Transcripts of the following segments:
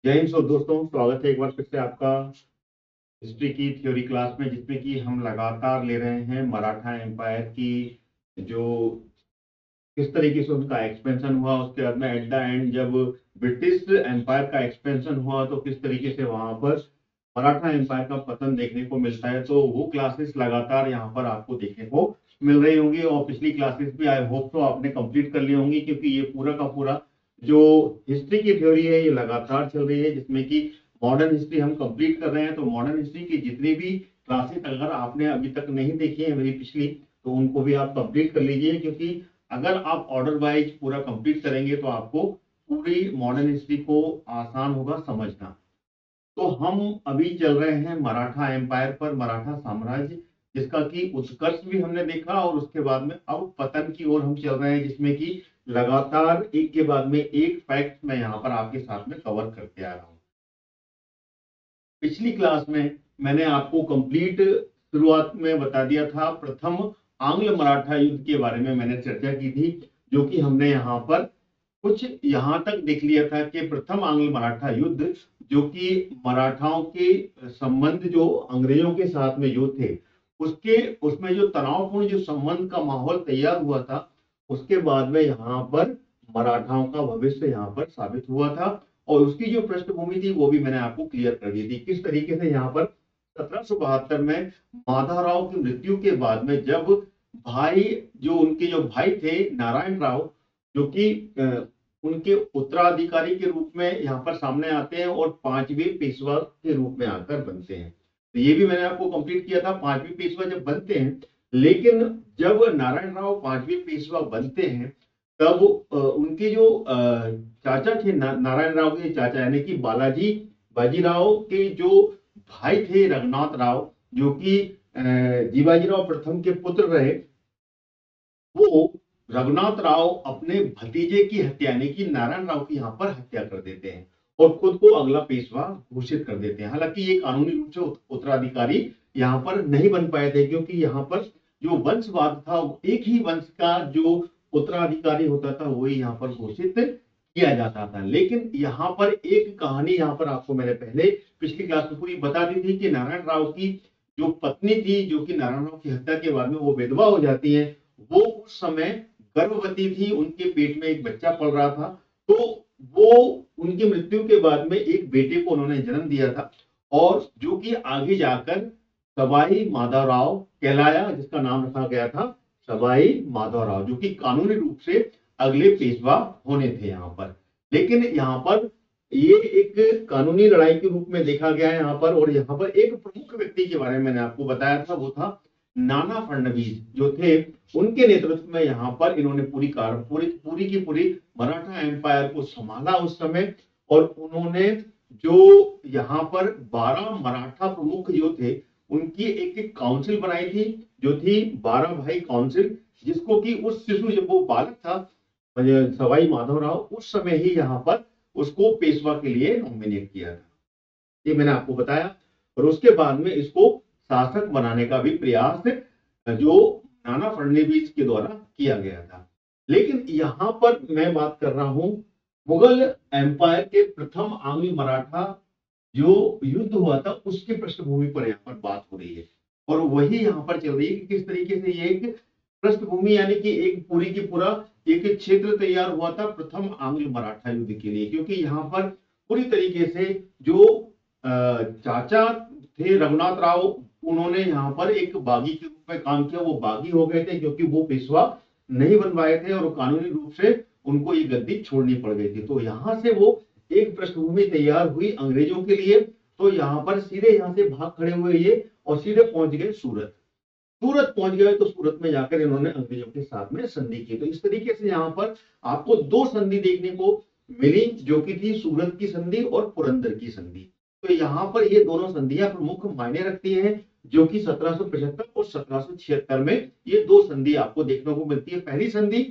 जय हिंद। सो दोस्तों, स्वागत है एक बार फिर से आपका हिस्ट्री की थ्योरी क्लास में, जिसमें कि हम लगातार ले रहे हैं मराठा एम्पायर की जो किस तरीके से उनका एक्सपेंशन हुआ। उसके बाद में एट द एंड जब ब्रिटिश एम्पायर का एक्सपेंशन हुआ तो किस तरीके से वहां पर मराठा एम्पायर का पतन देखने को मिलता है। तो वो क्लासेस लगातार यहाँ पर आपको देखने को मिल रही होंगी और पिछली क्लासेस भी आई होप तो आपने कंप्लीट कर ली होंगी, क्योंकि ये पूरा का पूरा जो हिस्ट्री की थ्योरी है ये लगातार चल रही है, जिसमें कि मॉडर्न हिस्ट्री हम कंप्लीट कर रहे हैं। तो मॉडर्न हिस्ट्री की जितनी भी क्लासेस अगर आपने अभी तक नहीं देखी है मेरी पिछली, तो उनको भी आप कंप्लीट कर लीजिए, क्योंकि अगर आप ऑर्डर वाइज पूरा कंप्लीट करेंगे तो आपको पूरी मॉडर्न हिस्ट्री को आसान होगा समझना। तो हम अभी चल रहे हैं मराठा एम्पायर पर, मराठा साम्राज्य, जिसका कि उत्कर्ष भी हमने देखा और उसके बाद में अब पतन की ओर हम चल रहे हैं, जिसमें कि लगातार एक के बाद में एक फैक्ट मैं यहाँ पर आपके साथ में कवर करते आ रहा हूँ। पिछली क्लास में मैंने आपको कंप्लीट शुरुआत में बता दिया था, प्रथम आंग्ल मराठा युद्ध के बारे में मैंने चर्चा की थी, जो कि हमने यहाँ पर कुछ यहां तक देख लिया था कि प्रथम आंग्ल मराठा युद्ध, जो कि मराठाओं के संबंध जो अंग्रेजों के साथ में जो थे उसके उसमें जो तनावपूर्ण जो संबंध का माहौल तैयार हुआ था, उसके बाद में यहाँ पर मराठाओं का भविष्य यहाँ पर साबित हुआ था। और उसकी जो पृष्ठभूमि थी वो भी मैंने आपको क्लियर कर दी थी, किस तरीके से यहाँ पर 1772 में माधवराव की मृत्यु के बाद में जब भाई जो भाई थे नारायण राव, जो कि उनके उत्तराधिकारी के रूप में यहाँ पर सामने आते हैं और पांचवें पेशवा के रूप में आकर बनते हैं। तो ये भी मैंने आपको कंप्लीट किया था, पांचवें पेशवा जब बनते हैं। लेकिन जब नारायण राव पांचवें पेशवा बनते हैं तब उनके जो चाचा थे, नारायण राव के चाचा यानी कि बालाजी बाजीराव के जो भाई थे रघुनाथ राव, जो कि जीवाजीराव प्रथम के पुत्र रहे, वो रघुनाथ राव अपने भतीजे की हत्या यानी कि नारायण राव की यहाँ पर हत्या कर देते हैं और खुद को अगला पेशवा घोषित कर देते हैं। हालांकि ये कानूनी रूप से उत्तराधिकारी यहाँ पर नहीं बन पाए थे, क्योंकि यहाँ पर जो वंशवाद था, एक ही वंश का जो उत्तराधिकारी होता था वही यहाँ पर घोषित किया जाता था। लेकिन यहाँ पर एक कहानी यहाँ पर आपको मैंने पहले पिछली क्लास में पूरी बता दी थी कि नारायण राव की जो पत्नी थी, जो कि नारायण राव की हत्या के बाद में वो विधवा हो जाती है, वो उस समय गर्भवती थी, उनके पेट में एक बच्चा पल रहा था। तो वो उनकी मृत्यु के बाद में एक बेटे को उन्होंने जन्म दिया था, और जो कि आगे जाकर सवाई माधवराव कहलाया, जिसका नाम रखा गया था सवाई माधवराव, जो कि कानूनी रूप से अगले पेशवा होने थे यहाँ पर। लेकिन यहाँ पर ये एक कानूनी लड़ाई के रूप में देखा गया है यहाँ पर। और यहाँ पर एक प्रमुख व्यक्ति के बारे में मैंने आपको बताया था, वो था नाना फडणवीस जो थे। उनके नेतृत्व में यहाँ पर इन्होंने पूरी की पूरी मराठा एम्पायर को संभाला उस समय। और उन्होंने जो यहाँ पर 12 मराठा प्रमुख जो थे उनकी एक काउंसिल बनाई थी, जो थी 12 भाई काउंसिल, जिसको कि उस शिशु जब वो बालक था सवाई माधवराव, उस समय ही यहाँ पर उसको पेशवा के लिए नॉमिनेट किया था, ये मैंने आपको बताया। और उसके बाद में इसको शासक बनाने का भी प्रयास जो नाना फडणवीस के द्वारा किया गया था। लेकिन यहां पर मैं बात कर रहा हूं मुगल एम्पायर के प्रथम आंग्ल मराठा जो युद्ध हुआ था उसकी पृष्ठभूमि पर यहाँ पर बात हो रही है। और वही यहाँ पर चल रही है कि किस तरीके से ये एक पृष्ठभूमि यानी कि एक पूरी की पूरा एक क्षेत्र तैयार हुआ था प्रथम आंग्ल मराठा युद्ध के लिए। क्योंकि यहाँ पर पूरी तरीके से जो चाचा थे रघुनाथ राव, उन्होंने यहाँ पर एक बागी के रूप में काम किया। वो बागी हो गए थे क्योंकि वो पेशवा नहीं बन पाए थे और कानूनी रूप से उनको ये गद्दी छोड़नी पड़ गई थी। तो यहाँ से वो एक पृष्ठभूमि तैयार हुई अंग्रेजों के लिए। तो यहाँ पर सीधे यहाँ से भाग खड़े हुए ये और सीधे पहुंच गए सूरत। सूरत पहुंच गए तो सूरत में जाकर इन्होंने अंग्रेजों के साथ में संधि की। तो इस तरीके से यहाँ पर आपको दो संधि देखने को मिली, जो कि थी सूरत की संधि और पुरंदर की संधि। तो यहाँ पर ये दोनों संधियां प्रमुख मायने रखती हैं, जो कि 1775 और 1776 में ये दो संधि आपको देखने को मिलती है। पहली संधि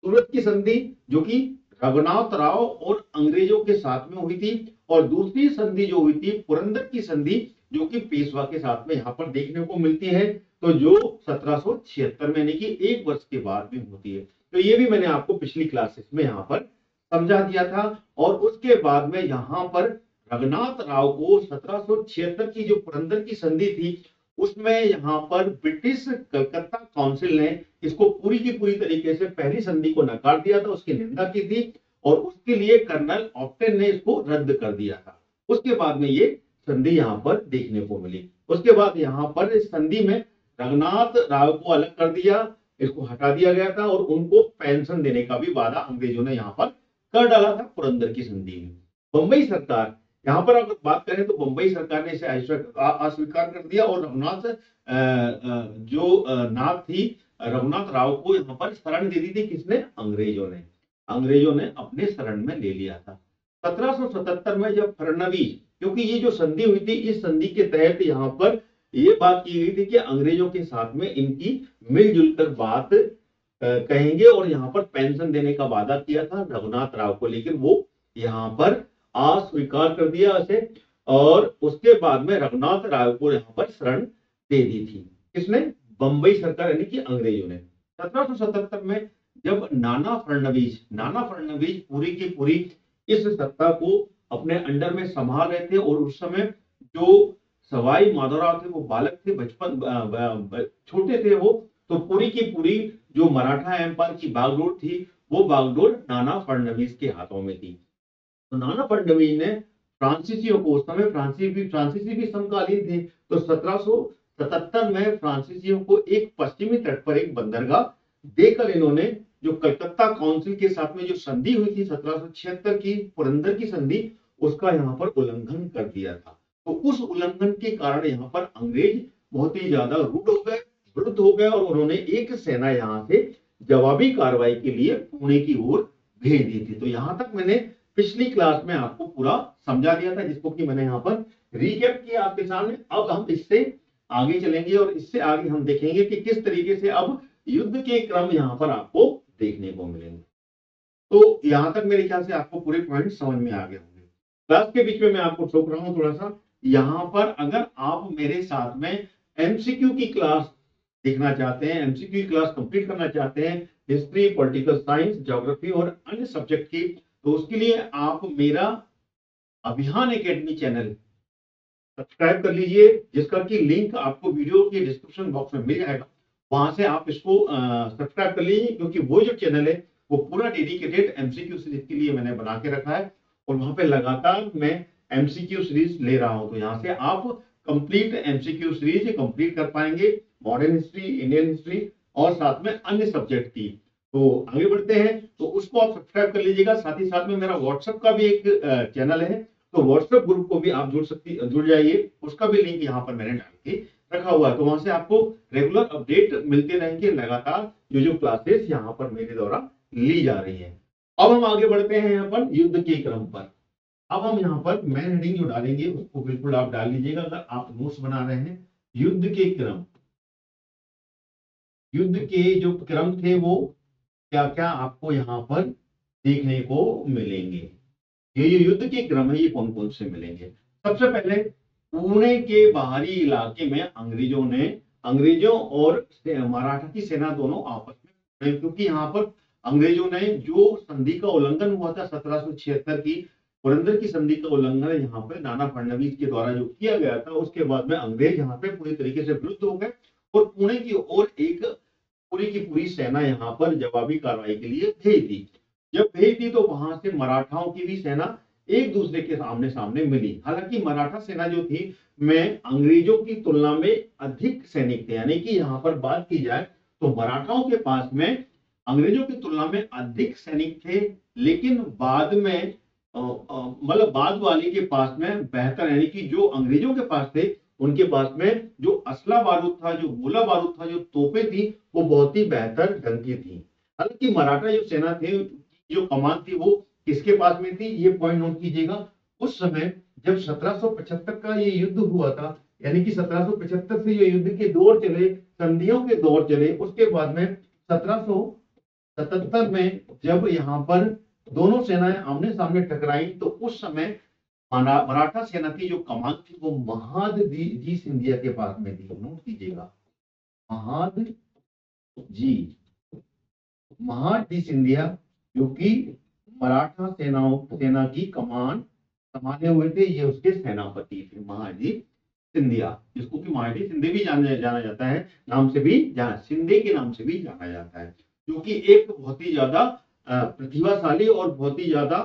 सूरत की संधि, जो कि रघुनाथ राव और अंग्रेजों के साथ में हुई थी, और दूसरी संधि जो हुई थी पुरंदर की संधि, जो कि पेशवा के साथ में यहाँ पर देखने को मिलती है, तो जो 1776 में यानी कि एक वर्ष के बाद में होती है। तो ये भी मैंने आपको पिछली क्लासेस में यहाँ पर समझा दिया था। और उसके बाद में यहाँ पर रघुनाथ राव को 1776 की जो पुरंदर की संधि थी उसमें यहाँ पर ब्रिटिश कलकत्ता काउंसिल ने इसको पूरी की पूरी तरीके से पहली संधि को नकार दिया था, उसकी निंदा की थी और उसके लिए कर्नल ऑप्टन ने इसको रद्द कर दिया था। उसके बाद में ये संधि यहाँ पर देखने को मिली। उसके बाद यहाँ पर इस संधि में रघुनाथ राव को अलग कर दिया, इसको हटा दिया गया था और उनको पेंशन देने का भी वादा अंग्रेजों ने यहाँ पर कर डाला था पुरंदर की संधि में। बंबई सरकार, यहाँ पर अगर बात करें तो बंबई सरकार ने इसे अस्वीकार कर दिया और रघुनाथ नाथ थी रघुनाथ राव को यहाँ पर शरण दे दी थी। किसने? अंग्रेजों ने अपने शरण में ले लिया था। 1777 में जब फडणवीस, क्योंकि ये जो संधि हुई थी इस संधि के तहत यहाँ पर ये बात की गई थी कि अंग्रेजों के साथ में इनकी मिलजुल कर बात कहेंगे और यहाँ पर पेंशन देने का वादा किया था रघुनाथ राव को, लेकिन वो यहाँ पर अस्वीकार कर दिया इसे और उसके बाद में रघुनाथ राव को यहाँ पर शरण दे दी थी। किसने? बंबई सरकार यानी कि अंग्रेजों ने। 1777 में जब नाना फडणवीस पूरी की पूरी इस सत्ता को अपने अंडर में संभाल रहे थे और उस समय जो सवाई माधवराव थे वो बालक थे, बचपन छोटे थे वो, तो पूरी की पूरी जो मराठा एम्पायर की बागडोर थी वो बागडोर नाना फडणवीस के हाथों में थी। तो नाना फडणवीस ने फ्रांसीसियों को, उस समय फ्रांसीसी भी समकालीन थे, तो 1777 में फ्रांसीसियों को एक पश्चिमी तट पर एक बंदरगाह देकर इन्होंने जो कलकत्ता काउंसिल के साथ में जो संधि हुई थी 1776 की पुरंदर की संधि, उसका यहाँ पर उल्लंघन कर दिया था। तो उस उल्लंघन के कारण यहाँ पर अंग्रेज बहुत ही ज्यादा रूड हो गए, विरुद्ध हो गए और उन्होंने एक सेना यहाँ से जवाबी कार्रवाई के लिए पुणे की ओर भेज दी थी। तो यहां तक मैंने पिछली क्लास में आपको पूरा समझा दिया था, जिसको कि मैंने यहाँ पर रिकैप किया आपके सामने। अब हम इससे आगे चलेंगे और इससे आगे हम देखेंगे कि किस तरीके से अब युद्ध के क्रम यहाँ पर आपको देखने को मिलेंगे। तो यहां तक मेरे ख्याल से आपको पूरे पॉइंट समझ में आ गए होंगे। क्लास के बीच में मैं आपको ठोक रहा हूं थोड़ा सा, यहाँ पर अगर आप मेरे साथ में एमसीक्यू की क्लास देखना चाहते हैं, एमसीक्यू की क्लास कंप्लीट करना चाहते हैं हिस्ट्री, पॉलिटिकल साइंस, ज्योग्राफी और अन्य सब्जेक्ट की, तो उसके लिए आप मेरा अभियान एकेडमी चैनल सब्सक्राइब कर लीजिए, जिसका कि लिंक आपको वीडियो के डिस्क्रिप्शन बॉक्स में मिल जाएगा। वहां से आप इसको सब्सक्राइब कर लीजिए, क्योंकि वो जो चैनल है वो पूरा डेडिकेटेड एमसीक्यू सीरीज के लिए मैंने बना के रखा है और वहां पे लगातार मैं एमसीक्यू सीरीज ले रहा हूं। तो यहाँ से आप कंप्लीट एमसीक्यू सीरीज कंप्लीट कर पाएंगे, मॉडर्न हिस्ट्री, इंडियन हिस्ट्री और साथ में अन्य सब्जेक्ट की। तो आगे बढ़ते हैं, तो उसको आप सब्सक्राइब कर लीजिएगा। साथ ही साथ में मेरा व्हाट्सएप का भी एक चैनल है, तो व्हाट्सएप ग्रुप को भी आप जुड़ जाइए, उसका भी लिंक यहाँ पर मैंने डाल के रखा हुआ है। तो वहां से आपको रेगुलर अपडेट मिलते रहेंगे, लगातार जो क्लासेस यहाँ पर मेरे द्वारा ली जा रही है। अब हम आगे बढ़ते हैं यहाँ पर युद्ध के क्रम पर। अब हम यहाँ पर मैन हेडिंग जो डालेंगे उसको बिल्कुल आप डाल लीजिएगा अगर आप नोट्स बना रहे हैं। युद्ध के क्रम, युद्ध के जो क्रम थे वो क्या क्या आपको यहाँ पर देखने को मिलेंगे। ये युद्ध के क्रम है, ये कौन कौन से मिलेंगे। सबसे पहले पुणे के बाहरी इलाके में अंग्रेजों और मराठा की सेना दोनों आपस में, क्योंकि यहाँ पर अंग्रेजों ने जो संधि का उल्लंघन हुआ था 1776 की पुरंदर की संधि का उल्लंघन यहाँ पे नाना फडणवीस के द्वारा जो किया गया था, उसके बाद में अंग्रेज यहाँ पे पूरी तरीके से विरुद्ध हो गए और पुणे की ओर एक पूरी की पूरी सेना यहाँ पर जवाबी कार्रवाई के लिए भेज दी। जब भेज दी तो वहां से मराठाओं की भी सेना एक दूसरे के सामने सामने मिली। हालांकि मराठा सेना जो थी में अंग्रेजों की तुलना में अधिक सैनिक थे, यानी कि यहाँ पर बात की जाए तो मराठाओं के पास में अंग्रेजों की तुलना में अधिक सैनिक थे, लेकिन बाद में मतलब बाद वाले के पास में बेहतर, यानी कि जो अंग्रेजों के पास थे उनके पास में जो असला बारूद था, जो गोला बारूद था, जो तोपें थी, वो बहुत ही बेहतर ढंग की थी। हालांकि मराठा जो सेना थे, जो कमान थी, वो किसके पास में थी, ये पॉइंट नोट कीजिएगा। उस समय जब 1775 का ये युद्ध हुआ था, यानी कि 1775 से ये युद्ध के दौर चले, संधियों के दौर चले, उसके बाद में 1777 में जब यहाँ पर दोनों सेनाएं आमने सामने टकराई, तो उस समय मराठा सेना की जो कमान थी वो महादजी सिंधिया के पास में थी। नोट कीजिएगा, महादजी सिंधिया, जो कि मराठा सेना की कमान संभाले हुए थे, ये उसके सेनापति थे महाजी सिंधिया, जिसको कि महाजी सिंधे भी जाना जाता है, नाम से भी सिंधे के नाम से भी जाना जाता है, जो कि एक बहुत ही ज्यादा प्रतिभाशाली और बहुत ही ज्यादा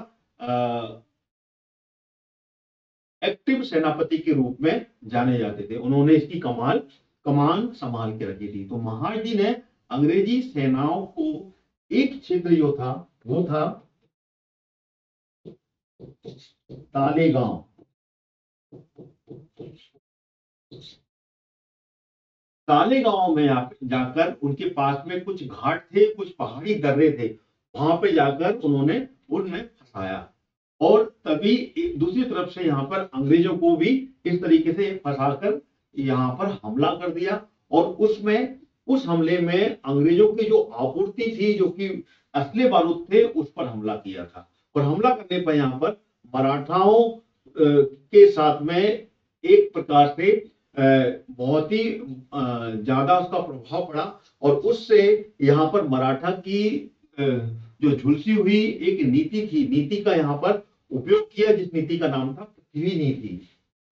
एक्टिव सेनापति के रूप में जाने जाते थे। उन्होंने इसकी कमान संभाल के रखी थी। तो महाजी ने अंग्रेजी सेनाओं को एक क्षेत्र जो था वो था तालेगांव। तालेगांव में जाकर उनके पास में कुछ घाट थे, कुछ पहाड़ी दर्रे थे, वहां पे जाकर उन्होंने उनमें फंसाया और तभी दूसरी तरफ से यहाँ पर अंग्रेजों को भी इस तरीके से फंसाकर यहाँ पर हमला कर दिया और उस हमले में अंग्रेजों की जो आपूर्ति थी, जो कि असले बारूद थे, उस पर हमला किया था। और हमला करने पर यहाँ पर मराठाओं के साथ में एक प्रकार से बहुत ही ज्यादा उसका प्रभाव पड़ा और उससे यहाँ पर मराठा की जो झुलसी हुई एक नीति का यहाँ पर उपयोग किया, जिस नीति का नाम था पृथ्वी नीति।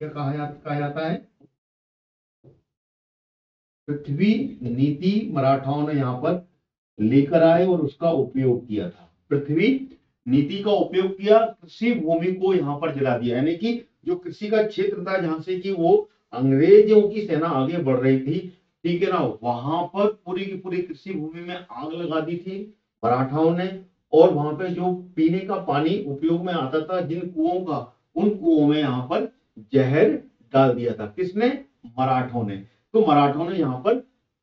क्या कहा जाता है? पृथ्वी नीति मराठाओं ने यहाँ पर लेकर आए और उसका उपयोग किया था। पृथ्वी नीति का उपयोग किया, कृषि भूमि को यहाँ पर जला दिया, यानी कि जो कृषि का क्षेत्र था जहां से कि वो अंग्रेजों की सेना आगे बढ़ रही थी, ठीक है ना, वहां पर पूरी की पूरी कृषि भूमि में आग लगा दी थी मराठाओं ने। और वहां पे जो पीने का पानी उपयोग में आता था जिन कुओं का, उन कुओं में यहाँ पर जहर डाल दिया था। किसने? मराठों ने। तो मराठों ने यहाँ पर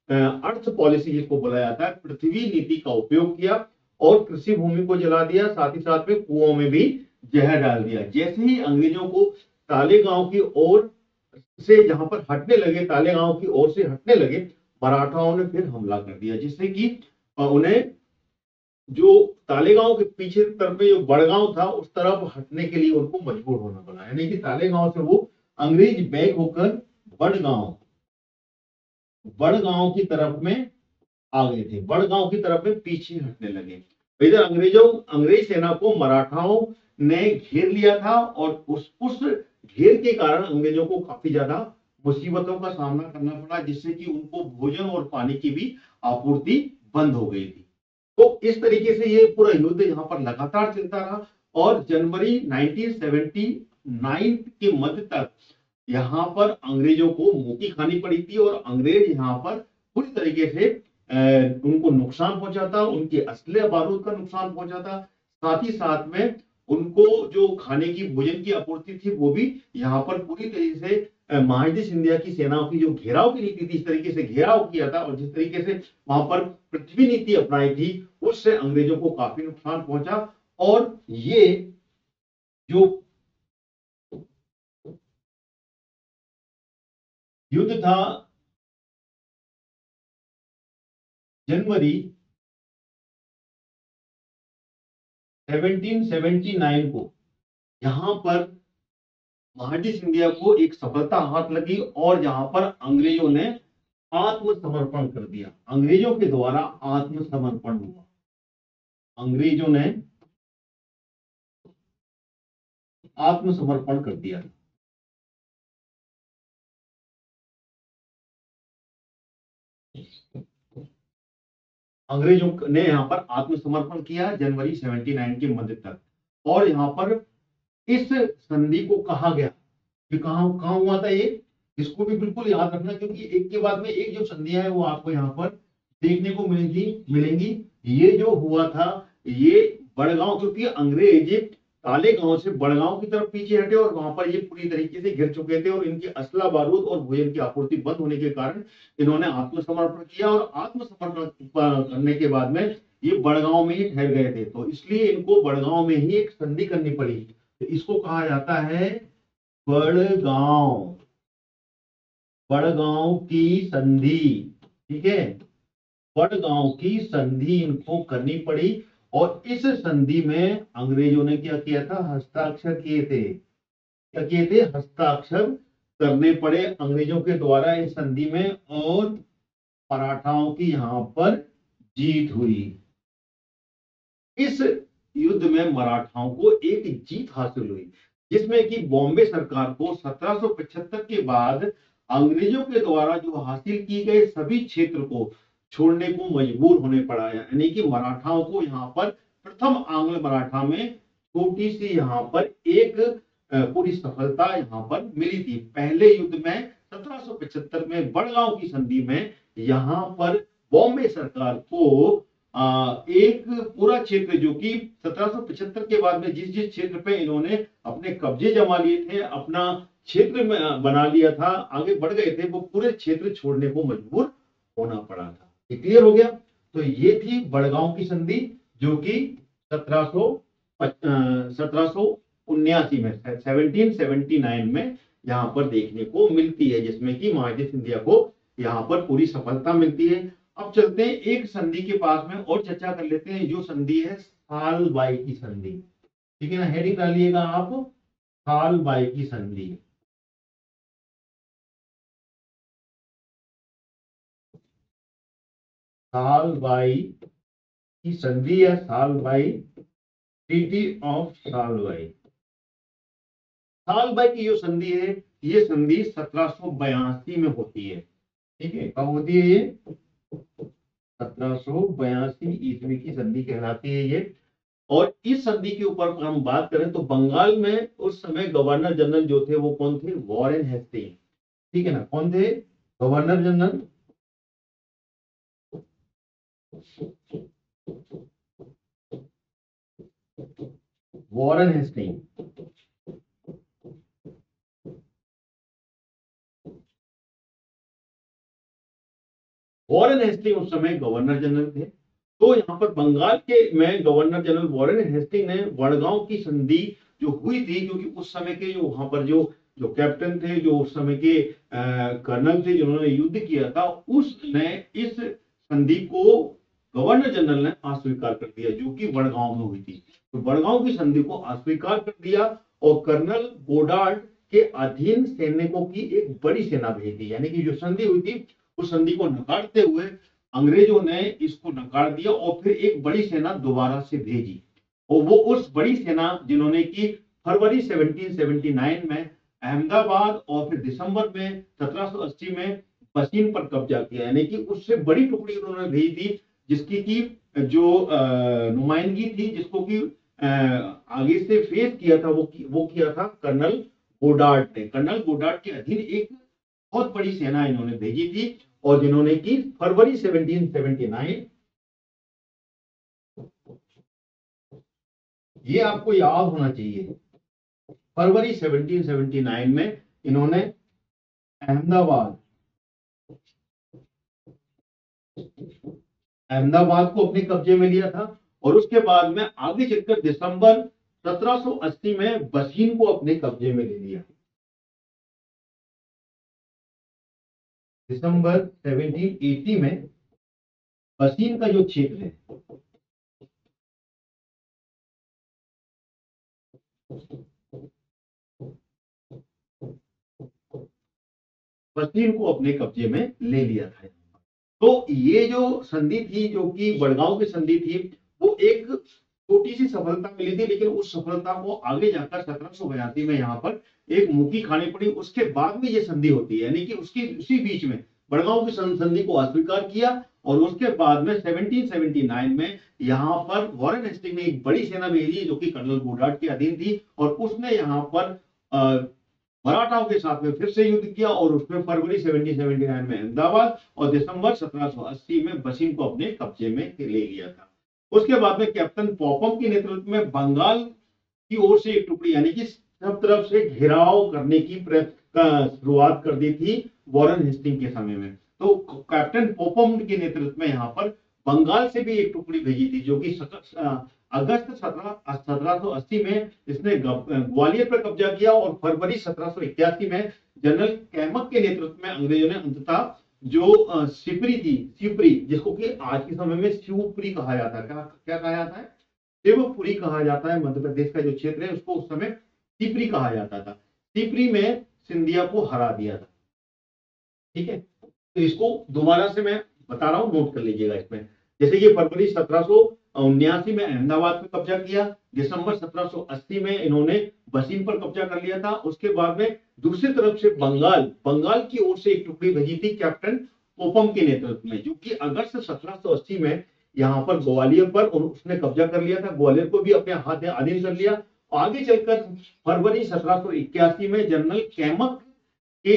अर्थ पॉलिसी जिसको बोला जाता है, पृथ्वी नीति का उपयोग किया और कृषि भूमि को जला दिया, साथ ही साथ में कुओं में भी जहर डाल दिया। जैसे ही अंग्रेजों को तालेगांव की ओर से जहां पर हटने लगे, तालेगांव की ओर से हटने लगे, मराठाओं ने फिर हमला कर दिया, जिससे कि उन्हें जो तालेगांव के पीछे तरफ में जो बड़गांव था उस तरफ हटने के लिए उनको मजबूर होना पड़ा। यानी कि तालेगांव से वो अंग्रेज बैक होकर बड़गांव की तरफ में आ गए थे, बड़गांव की तरफ में पीछे हटने लगे। इधर अंग्रेज सेना को मराठाओं ने घेर लिया था और उस घेर के कारण अंग्रेजों को काफी ज्यादा मुसीबतों का सामना करना पड़ा, जिससे कि उनको भोजन और पानी की भी आपूर्ति बंद हो गई थी। तो इस तरीके से ये पूरा युद्ध यहाँ पर लगातार चलता रहा और जनवरी 1979 के मध्य तक यहाँ पर अंग्रेजों को मुक्की खानी पड़ी थी और अंग्रेज यहाँ पर पूरी तरीके से उनको नुकसान पहुंचाता, उनके असले बारूद का नुकसान पहुंचाता, साथ ही साथ में उनको जो खाने की भोजन की आपूर्ति थी वो भी यहाँ पर पूरी तरीके से महाजी सिंधिया की सेनाओं की जो घेराव की नीति थी, इस तरीके से घेराव किया था और जिस तरीके से वहां पर पृथ्वी नीति अपनाई थी, उससे अंग्रेजों को काफी नुकसान पहुंचा। और ये जो युद्ध था जनवरी 1779 को, यहां पर महाजी सिंधिया को एक सफलता हाथ लगी और यहां पर अंग्रेजों ने आत्मसमर्पण कर दिया। अंग्रेजों के द्वारा आत्मसमर्पण हुआ, अंग्रेजों ने आत्मसमर्पण कर दिया। अंग्रेजों ने यहाँ पर आत्मसमर्पण किया जनवरी 79 के मध्य तक। और यहाँ पर इस संधि को कहा गया कि कहां हुआ था ये, इसको भी बिल्कुल याद रखना, क्योंकि एक के बाद में एक जो संधियां है वो आपको यहाँ पर देखने को मिलेंगी। ये जो हुआ था ये बड़गांव, क्योंकि अंग्रेज तालेगांव से बड़गांव की तरफ पीछे हटे और वहां पर ये पूरी तरीके से घिर चुके थे और इनके असला बारूद और भोजन की आपूर्ति बंद होने के कारण इन्होंने आत्मसमर्पण किया और आत्मसमर्पण करने के बाद में ये बड़गांव में ही ठहर गए थे। तो इसलिए इनको बड़गांव में ही एक संधि करनी पड़ी। तो इसको कहा जाता है बड़गांव की संधि, ठीक है, बड़गांव की संधि इनको करनी पड़ी। और इस संधि में अंग्रेजों ने क्या किया था? हस्ताक्षर किए थे। क्या किए थे? हस्ताक्षर करने पड़े अंग्रेजों के द्वारा इस संधि में और मराठाओं की यहां पर जीत हुई। इस युद्ध में में मराठाओं को एक जीत हासिल हुई, जिसमें कि बॉम्बे सरकार को 1775 के बाद अंग्रेजों के द्वारा जो हासिल की गए सभी क्षेत्र को छोड़ने को मजबूर होने पड़ा, यानी कि मराठाओं को यहाँ पर प्रथम आंग्ल मराठा में छोटी सी यहाँ पर एक पूरी सफलता यहाँ पर मिली थी। पहले युद्ध में 1775 में बड़गांव की संधि में यहाँ पर बॉम्बे सरकार को एक पूरा क्षेत्र, जो कि 1775 के बाद में जिस जिस क्षेत्र पे इन्होंने अपने कब्जे जमा लिए थे, अपना क्षेत्र में बना लिया था, आगे बढ़ गए थे, वो पूरे क्षेत्र छोड़ने को मजबूर होना पड़ा था। ये क्लियर हो गया? तो ये थी बड़गांव की संधि, जो कि 1779 में 1779 में यहाँ पर देखने को मिलती है, जिसमें कि महाराजा सिंधिया को यहाँ पर पूरी सफलता मिलती है। अब चलते हैं एक संधि के पास में और चर्चा कर लेते हैं, जो संधि है सालबाई की संधि। ठीक है ना, हेडिंग डालिएगा आप, सालबाई की संधि। सालबाई की संधि या सालबाई, ट्रीटी ऑफ सालबाई। सालबाई की जो संधि है, ये संधि 1782 में होती है। ठीक है, कब होती है ये? 1782 ईस्वी की संधि कहलाती है ये। और इस संधि के ऊपर हम बात करें तो बंगाल में उस समय गवर्नर जनरल जो थे वो कौन थे? Warren Hasting. ठीक है ना, कौन थे governor general? Warren Hasting. Warren Hasting उस समय गवर्नर जनरल थे। तो यहाँ पर बंगाल के में गवर्नर जनरल वॉरेन हेस्टिंग ने वडगांव की संधि जो हुई थी, क्योंकि उस समय के जो वहां पर जो कैप्टन थे, जो उस समय के कर्नल थे जिन्होंने युद्ध किया था, उसने इस संधि को गवर्नर जनरल ने अस्वीकार कर दिया, जो कि वडगांव में हुई थी। तो वडगांव की संधि को अस्वीकार कर दिया और कर्नल गोडार्ड के अधीन सैनिकों की एक बड़ी सेना भेजी, यानी कि जो संधि हुई थी उस संधि को नकारते हुए अंग्रेजों ने इसको नकार दिया और फिर एक बड़ी सेना दोबारा से भेजी। और वो उस बड़ी सेना जिन्होंने की फरवरी 1779 में अहमदाबाद और फिर दिसंबर में 1780 में बसीन पर कब्जा किया, यानी कि उससे बड़ी टुकड़ी उन्होंने भेजी थी, जिसकी की जो नुमाइंदगी थी, जिसको कि आगे से फेस किया था, वो किया था कर्नल गोडार्ड ने। कर्नल गोडार्ड के अधीन एक बहुत बड़ी सेना इन्होंने भेजी थी और जिन्होंने की फरवरी 1779, ये आपको याद होना चाहिए, फरवरी 1779 में इन्होंने अहमदाबाद को अपने कब्जे में लिया था और उसके बाद में आगे चलकर दिसंबर 1780 में बसीन को अपने कब्जे में ले लिया। दिसंबर 1780 में बसीन का जो क्षेत्र है, बसीन को अपने कब्जे में ले लिया था। तो ये जो संधि थी, जो कि वडगांव की संधि थी, वो एक छोटी सी सफलता मिली थी, लेकिन उस सफलता को आगे जाकर 1782 में यहाँ पर एक मुक्की खानी पड़ी। उसके बाद में ये संधि होती है, यानी कि उसी बीच में वडगांव की संधि को अस्वीकार किया और उसके बाद में 1779 में यहाँ पर वॉरेन हेस्टिंग ने एक बड़ी सेना भेजी, जो कि कर्नल गोडार्ड के अधीन थी, और उसने यहाँ पर मराठाओं के साथ में फिर से युद्ध किया और उसमें फरवरी 1779 में अहमदाबाद और दिसंबर 1780 में बसीन को अपने कब्जे में ले लिया था। उसके बाद में कैप्टन पॉपम के नेतृत्व में बंगाल की ओर से एक टुकड़ी, यानी कि सब तरफ से घेराव करने की शुरुआत कर दी थी वॉरेन हेस्टिंग के समय में। तो कैप्टन पॉपम के नेतृत्व में यहाँ पर बंगाल से भी एक टुकड़ी भेजी थी, जो कि अगस्त 1780 में इसने ग्वालियर पर कब्जा किया और फरवरी 1781 में जनरल कैमक के नेतृत्व में अंग्रेजों ने अंततः जो सिपरी थी, सिपरी जिसको कि आज के समय में शिवपुरी कहा जाता है, क्या कहा जाता है? शिवपुरी कहा जाता है। मध्य प्रदेश का जो क्षेत्र है उसको उस समय सिपरी कहा जाता था। सिपरी में सिंधिया को हरा दिया था। ठीक है, तो इसको दोबारा से मैं बता रहा हूं, नोट कर लीजिएगा इसमें। जैसे कि फरवरी 1700 1979 में अहमदाबाद पे कब्जा किया। दिसंबर 1780 में इन्होंने बसीन पर कब्जा कर लिया था। उसके बाद में दूसरी तरफ से बंगाल की ओर से एक टुकड़ी भेजी थी कैप्टन पोपम के नेतृत्व में, जो कि अगस्त 1780 में यहाँ पर ग्वालियर पर उसने कब्जा कर लिया था। ग्वालियर को भी अपने हाथ में अधीन कर लिया। आगे चलकर फरवरी 1781 में जनरल कैमक के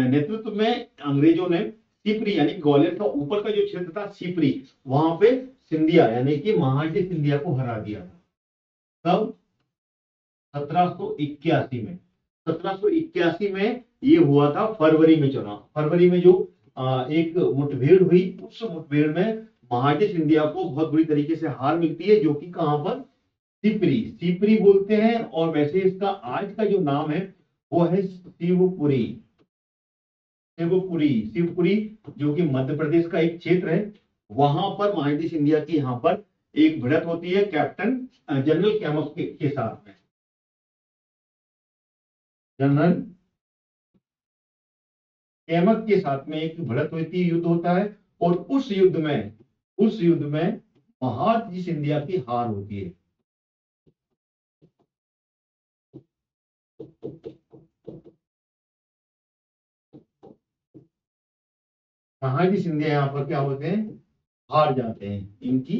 नेतृत्व में अंग्रेजों ने सिपरी यानी ग्वालियर का ऊपर का जो क्षेत्र था सिपरी, वहां पे सिंधिया यानी कि महाजी सिंधिया को हरा दिया था। तब 1781 में 1781 में ये हुआ था फरवरी में चुनाव। फरवरी में जो एक मुठभेड़ हुई, उस मुठभेड़ में महाजी सिंधिया को बहुत बुरी तरीके से हार मिलती है, जो कि कहां पर सिपरी बोलते हैं। और वैसे इसका आज का जो नाम है वो है शिवपुरी, जो कि मध्य प्रदेश का एक क्षेत्र है। वहां पर महाजी सिंधिया की यहाँ पर एक भिड़ंत होती है कैप्टन जनरल कैमक के साथ में। जनरल कैमक के साथ में एक भिड़ंत होती है, युद्ध होता है। और उस युद्ध में महाजी सिंधिया की हार होती है। महाजी सिंधिया यहाँ पर क्या होते हैं, हार जाते हैं, इनकी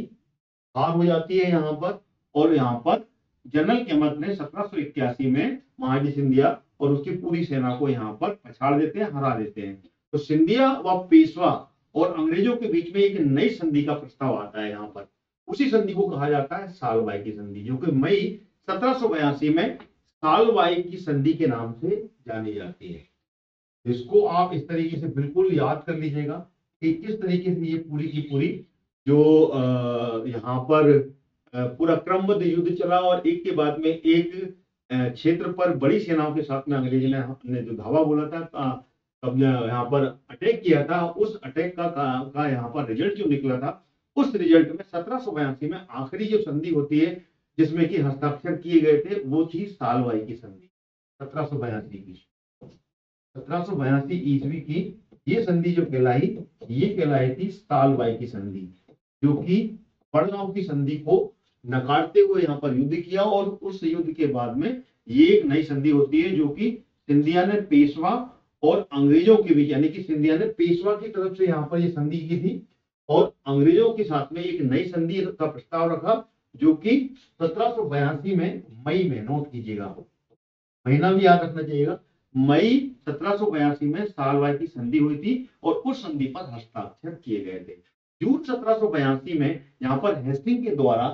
हार हो जाती है यहाँ पर। और यहाँ पर जनरल कैमक ने 1781 में महाजी सिंधिया और उसकी पूरी सेना को यहाँ पर पछाड़ देते हैं, हरा देते हैं। तो सिंधिया व पेशवा और अंग्रेजों के बीच में एक नई संधि का प्रस्ताव आता है यहाँ पर। उसी संधि को कहा जाता है सालबाई की संधि, जो कि मई 1782 में सालबाई की संधि के नाम से जानी जाती है। इसको आप इस तरीके से बिल्कुल याद कर लीजिएगा कि किस तरीके से ये पूरी की पूरी जो यहाँ पर पूरा क्रमबद्ध युद्ध चला और एक के बाद में एक क्षेत्र पर बड़ी सेनाओं के साथ में अंग्रेजों ने जो धावा बोला था, अब यहाँ पर अटैक किया था, उस अटैक का यहाँ पर रिजल्ट जो निकला था, उस रिजल्ट में 1782 में आखिरी जो संधि होती है जिसमें कि हस्ताक्षर किए गए थे, वो थी सालबाई की संधि 1782 की। 1782 ईस्वी की ये संधि जो कहलाई थी सालबाई की संधि, जो कि बड़गांव की संधि को नकारते हुए यहाँ पर युद्ध किया। और उस युद्ध के बाद में ये एक नई संधि होती है, जो कि सिंधिया ने पेशवा और अंग्रेजों के बीच, यानी कि सिंधिया ने पेशवा की तरफ से यहाँ पर ये संधि की थी और अंग्रेजों के साथ में एक नई संधि का प्रस्ताव रखा, जो कि 1782 में मई में, नोट कीजिएगा, महीना भी याद रखना चाहिएगा, मई 1782 में सालबाई की संधि हुई थी और उस संधि पर हस्ताक्षर किए गए थे। जून 1782 में यहाँ पर हेस्टिंग के द्वारा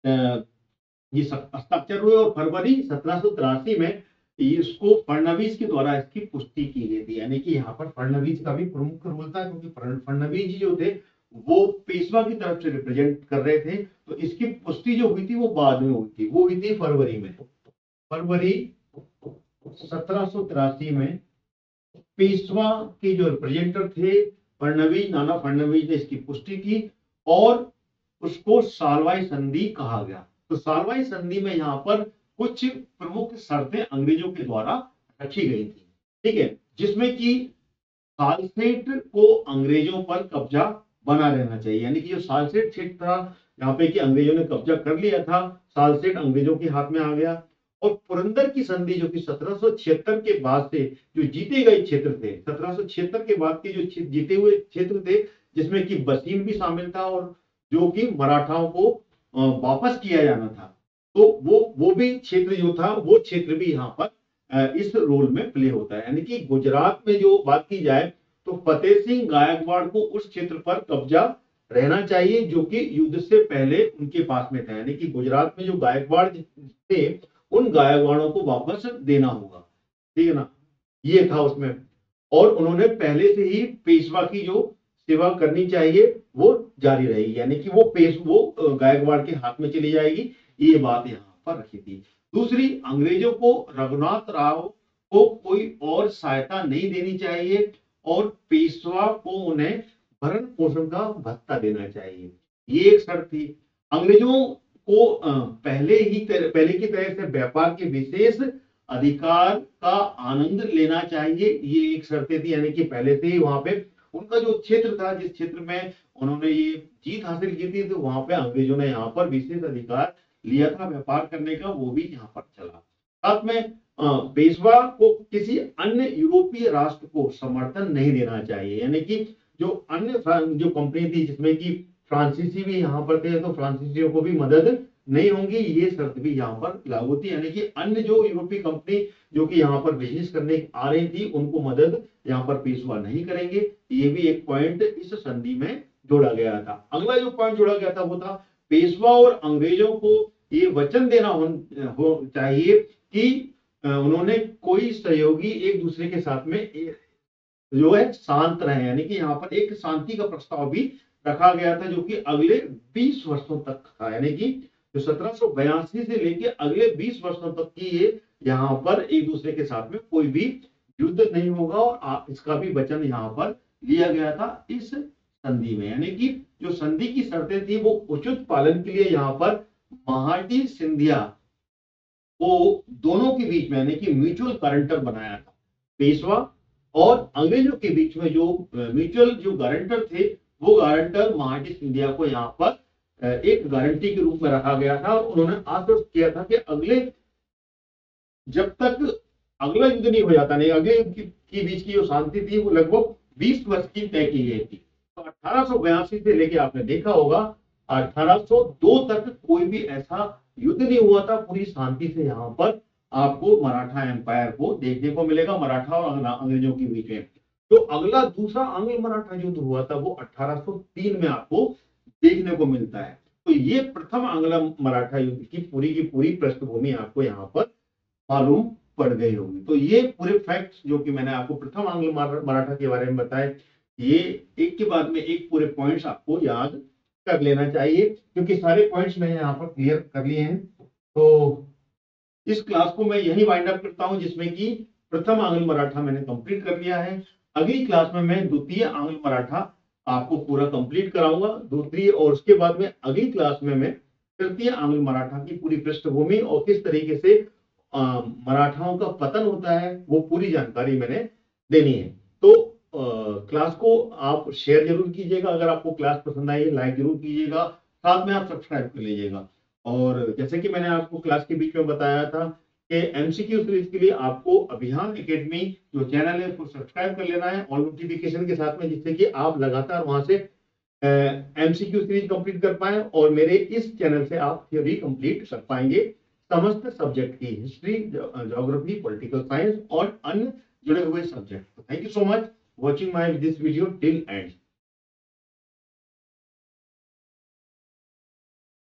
ये हस्ताक्षर हुए और फरवरी 1783 में इसको फडणवीस के द्वारा इसकी पुष्टि की गई थी। यानी कि यहाँ पर फडणवीस का भी प्रमुख रोल था, क्योंकि फडणवीस जी जो थे वो पेशवा की तरफ से रिप्रेजेंट कर रहे थे। तो इसकी पुष्टि जो हुई थी वो बाद में हुई थी, वो हुई थी फरवरी में। फरवरी 1783 में पेशवा के जो रिप्रेजेंटेटिव थे फडणवीस, नाना फडणवीस ने इसकी पुष्टि की और उसको सालबाई संधि कहा गया। तो सालबाई संधि में यहाँ पर कुछ प्रमुख शर्तें अंग्रेजों के द्वारा रखी गई थी, ठीक है, जिसमें कि सालसेट को अंग्रेजों पर कब्जा बना रहना चाहिए। यानी कि जो सालसेट क्षेत्र था यहाँ पे कि अंग्रेजों ने कब्जा कर लिया था, सालसेट अंग्रेजों के हाथ में आ गया। और पुरंदर की संधि जो कि 1776 के बाद से जो जीते गए क्षेत्र थे, 1776 के बाद के जो जीते हुए क्षेत्र थे, जिसमें कि बसीन भी शामिल था और जो कि मराठाओं को वापस किया जाना था, तो वो भी क्षेत्र जो था, वो क्षेत्र भी यहाँ पर इस रोल में प्ले होता है। यानी कि गुजरात में जो बात की जाए तो फतेह सिंह गायकवाड़ को उस क्षेत्र पर कब्जा रहना चाहिए, जो कि युद्ध से पहले उनके पास में था। यानी कि गुजरात में जो गायकवाड़ थे उन गायकवाड़ों को वापस देना होगा, ठीक है ना, ये था उसमें। और उन्होंने पहले से ही पेशवा की जो सेवा करनी चाहिए वो जारी रहेगी, यानी कि वो गायकवाड़ के हाथ में चली जाएगी, ये बात यहाँ पर रखी थी। दूसरी, अंग्रेजों को रघुनाथ राव को कोई और सहायता नहीं देनी चाहिए और पेशवा को उन्हें भरण पोषण का भत्ता देना चाहिए, ये एक शर्त थी। अंग्रेजों को पहले की तरह से व्यापार के विशेष अधिकार का आनंद लेना चाहिए, ये एक शर्तें थी। यानी कि पहले से ही वहां पे उनका जो क्षेत्र था, जिस क्षेत्र में उन्होंने ये जीत हासिल की थी, तो वहां पे अंग्रेजों ने यहाँ पर विशेष अधिकार लिया था व्यापार करने का, वो भी यहाँ पर चला। साथ में पेशवा को किसी अन्य यूरोपीय राष्ट्र को समर्थन नहीं देना चाहिए, यानी कि जो अन्य जो कंपनी थी जिसमें कि फ्रांसीसी भी यहाँ पर थे, तो फ्रांसीसियों को भी मदद नहीं होंगी, ये शर्त भी यहाँ पर लागू थी। यानी कि अन्य जो यूरोपीय कंपनी जो कि यहाँ पर बिजनेस करने आ रही थी, उनको मदद यहाँ पर पेशवा नहीं करेंगे। ये भी एक पॉइंट इस संधि में जोड़ा गया था। अगला जो पॉइंट जोड़ा गया था वो था पेशवा और अंग्रेजों को ये वचन देना हो चाहिए कि उन्होंने कोई सहयोगी एक दूसरे के साथ में जो है शांत रहे, यानी कि यहाँ पर एक शांति का प्रस्ताव भी रखा गया था, जो कि अगले 20 वर्षों तक था। यानी कि जो 1782 से लेके अगले 20 वर्षों तक की ये यहाँ पर एक दूसरे के साथ में कोई भी युद्ध नहीं होगा, और इसका भी वचन यहाँ पर लिया गया था इस संधि में। यानी कि जो संधि की शर्तें थी वो उचित पालन के लिए यहाँ पर महाटी सिंधिया को दोनों के बीच में, यानी कि म्यूचुअल गारंटर बनाया था। पेशवा और अंग्रेजों के बीच में जो म्यूचुअल जो गारंटर थे, वो गारंटर महाटी सिंधिया को यहाँ पर एक गारंटी के रूप में रखा गया था, और उन्होंने आश्वस्त किया था कि जब तक अगला युद्ध नहीं हो जाता, नहीं अगले युद्ध के बीच की जो शांति थी वो लगभग 20 वर्ष की तय की गई थी। तो 1882 से लेके आपने देखा होगा 1802 तक कोई भी ऐसा युद्ध नहीं हुआ था, पूरी शांति से यहाँ पर आपको मराठा एम्पायर को देखने को मिलेगा, मराठा और अंग्रेजों के बीच में। तो अगला दूसरा आंग्ल मराठा युद्ध हुआ था वो 1803 में आपको देखने को मिलता है। तो ये प्रथम आंग्ल मराठा युद्ध की पूरी पृष्ठभूमि आपको यहाँ पर मालूम पड़ गई होगी। तो ये पूरे फैक्ट्स जो कि मैंने आपको प्रथम आंग्ल मराठा के बारे में बताए, ये एक के बाद में एक पूरे पॉइंट्स आपको याद कर लेना चाहिए, क्योंकि सारे पॉइंट्स मैंने यहाँ पर क्लियर कर लिए हैं। तो इस क्लास को मैं यही वाइंड अप करता हूं, जिसमें कि प्रथम आंग्ल मराठा मैंने कंप्लीट कर लिया है। अगली क्लास में मैं द्वितीय आंग्ल मराठा आपको पूरा कंप्लीट कराऊंगा द्वितीय, और उसके बाद में अगली क्लास में मैं तृतीय आंग्ल मराठा की पूरी पृष्ठभूमि और किस तरीके से मराठाओं का पतन होता है वो पूरी जानकारी मैंने देनी है। तो क्लास को आप शेयर जरूर कीजिएगा, अगर आपको क्लास पसंद आई लाइक जरूर कीजिएगा, साथ में आप सब्सक्राइब कर लीजिएगा। और जैसे कि मैंने आपको क्लास के बीच में बताया था कि एमसीक्यू सीरीज के लिए आपको अभियान एकेडमी जो चैनल है उसको सब्सक्राइब कर लेना है ऑल नोटिफिकेशन के साथ में, जिससे कि आप लगातार वहां से एमसीक्यू सीरीज कंप्लीट कर पाए, और मेरे इस चैनल से आप थ्योरी कंप्लीट कर पाएंगे समस्त सब्जेक्ट की, हिस्ट्री, ज्योग्राफी, पॉलिटिकल साइंस और अन्य जुड़े हुए subject. Thank you so much watching my this video till and.